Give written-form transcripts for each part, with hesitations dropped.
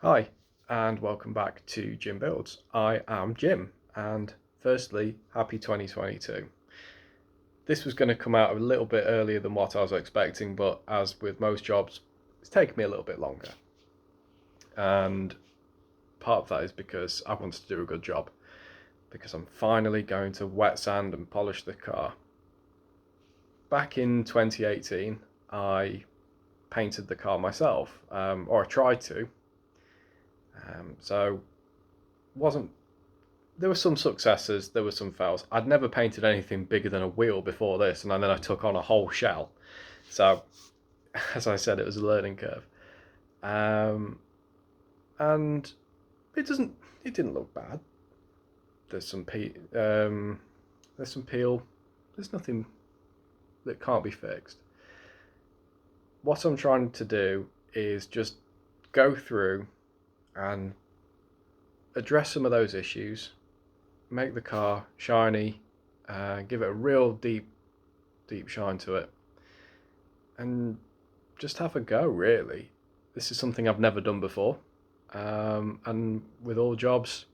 Hi, and welcome back to Jim Builds. I am Jim, and firstly, happy 2022. This was going to come out a little bit earlier than what I was expecting, but as with most jobs, it's taken me a little bit longer. And part of that is because I wanted to do a good job, because I'm finally going to wet sand and polish the car. Back in 2018, I painted the car myself, or I tried to. So there were some successes, there were some fails. I'd never painted anything bigger than a wheel before this, and then I took on a whole shell. So, as I said, it was a learning curve. And it didn't look bad. There's some peel. There's nothing that can't be fixed. What I'm trying to do is just go through and address some of those issues, make the car shiny, give it a real deep shine to it, and just have a go, really. This is something I've never done before, and with all jobs,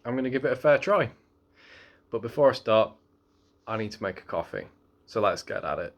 I'm going to give it a fair try. But before I start, I need to make a coffee, so let's get at it.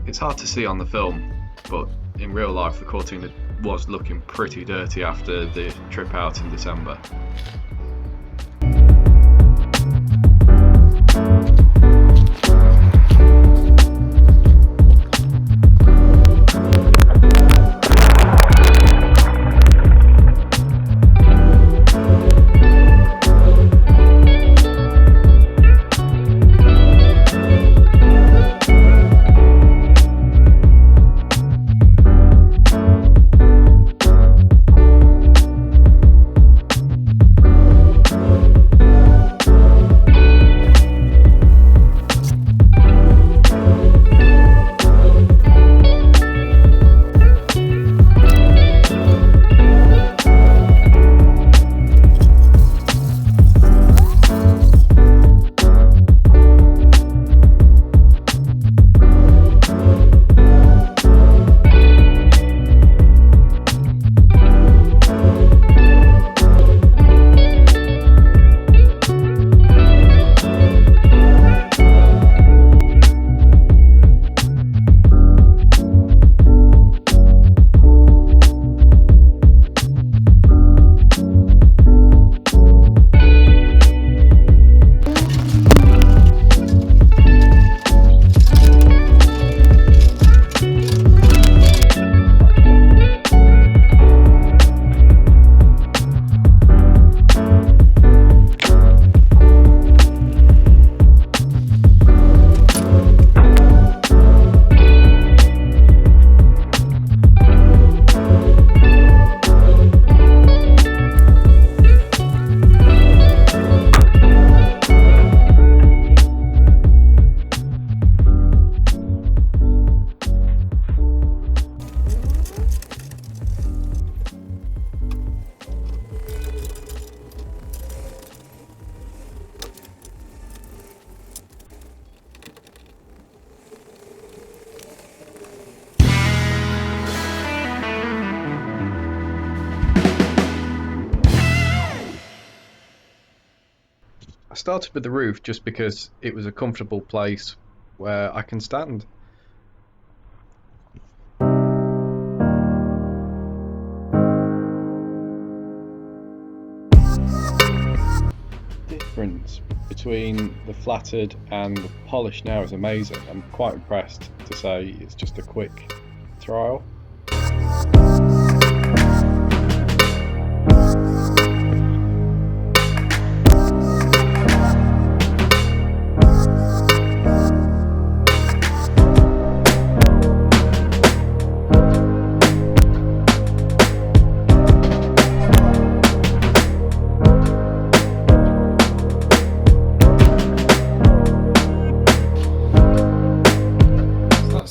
It's hard to see on the film, but in real life the Cortina was looking pretty dirty after the trip out in December. started with the roof just because it was a comfortable place where I can stand. The difference between the flattered and the polished now is amazing. I'm quite impressed to say it's just a quick trial.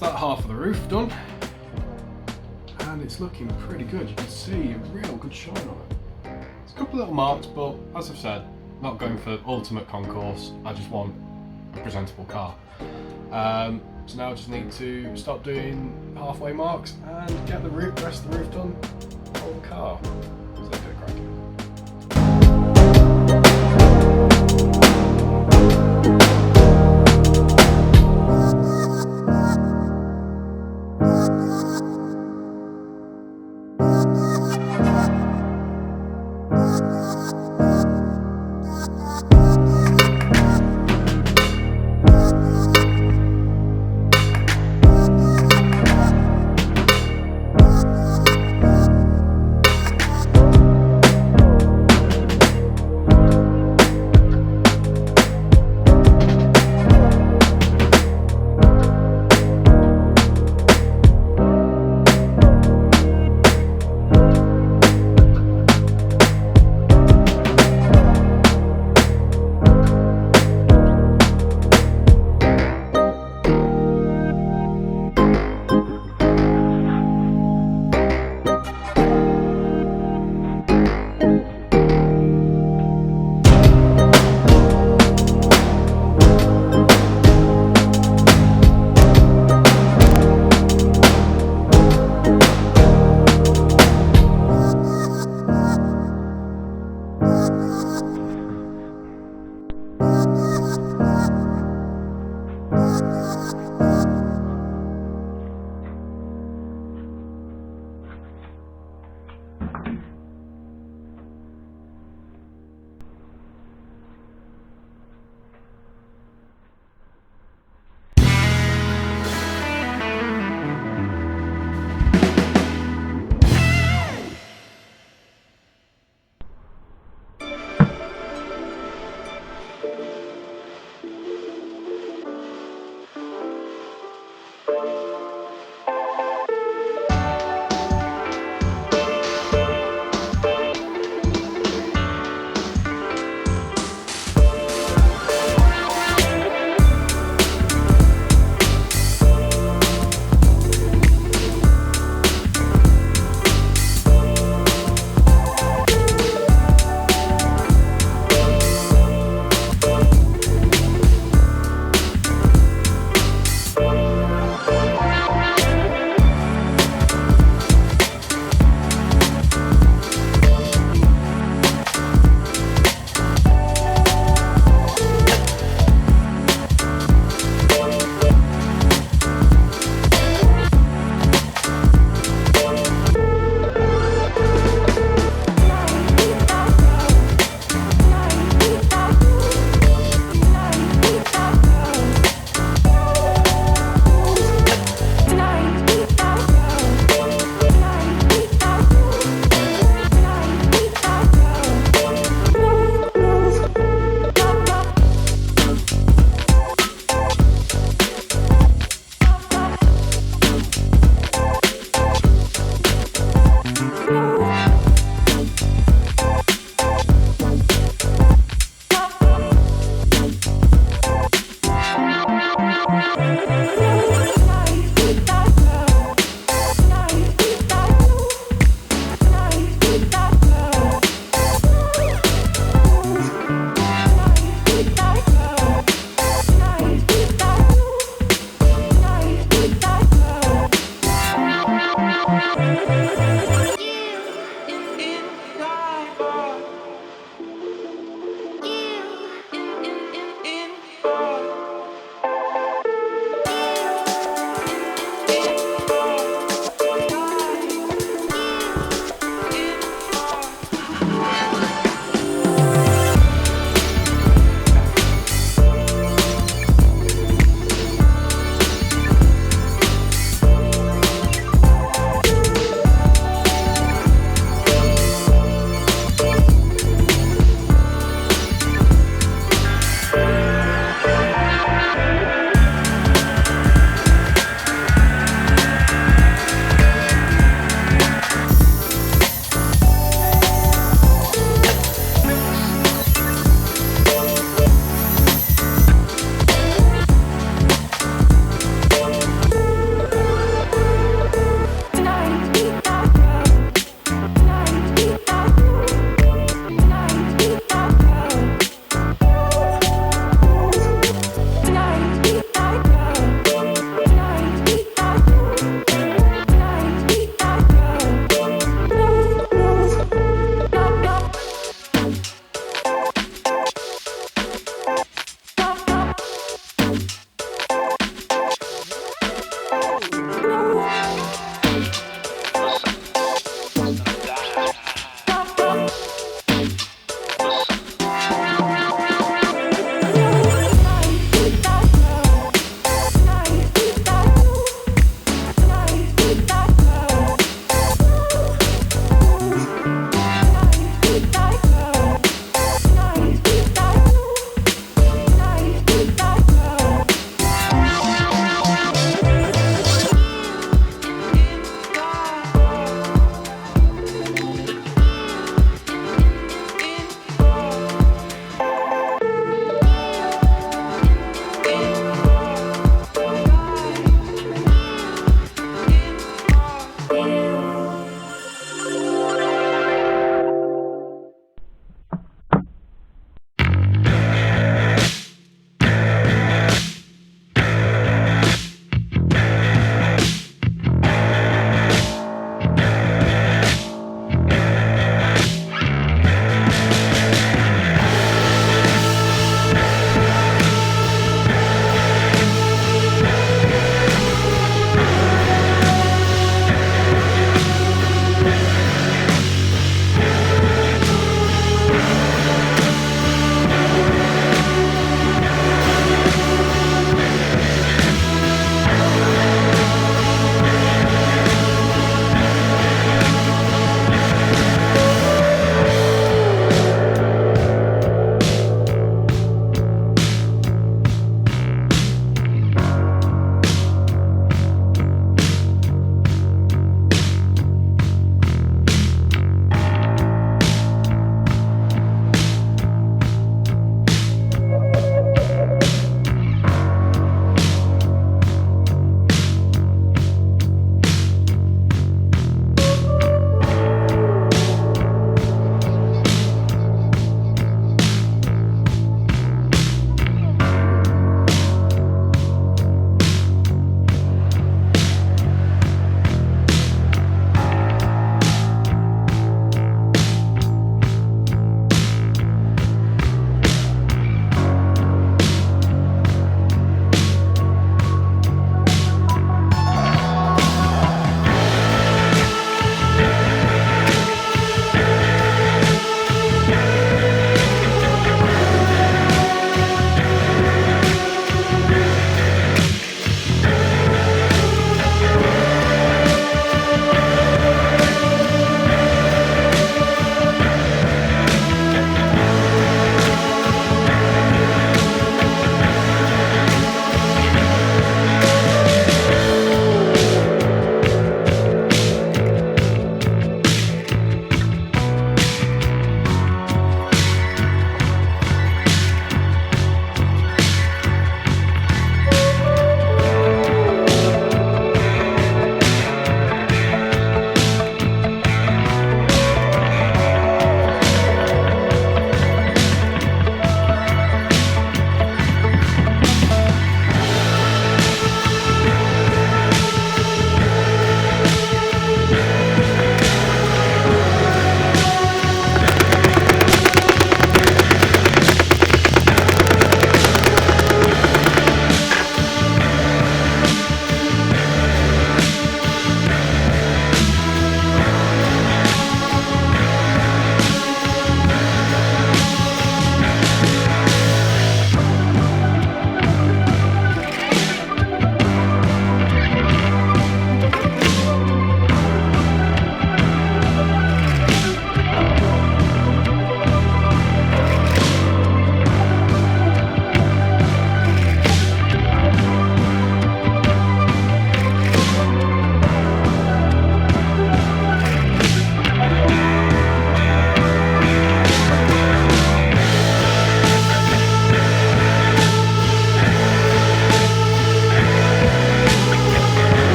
That half of the roof done, and it's looking pretty good. You can see a real good shine on it. It's a couple of little marks, but as I've said, not going for ultimate concourse. I just want a presentable car. So now I just need to stop doing halfway marks and get the rest of the roof done on the car. So let's get cracking.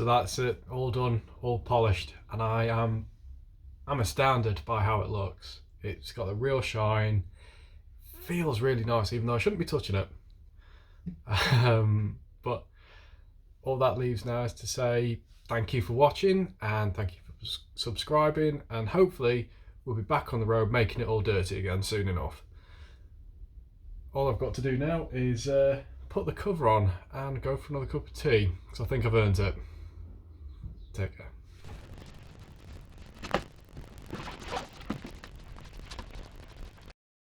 So that's it, all done, all polished, and I'm astounded by how it looks. It's got a real shine, feels really nice, even though I shouldn't be touching it. But all that leaves now is to say thank you for watching, and thank you for subscribing, and hopefully we'll be back on the road making it all dirty again soon enough. All I've got to do now is put the cover on and go for another cup of tea, because I think I've earned it. Take care.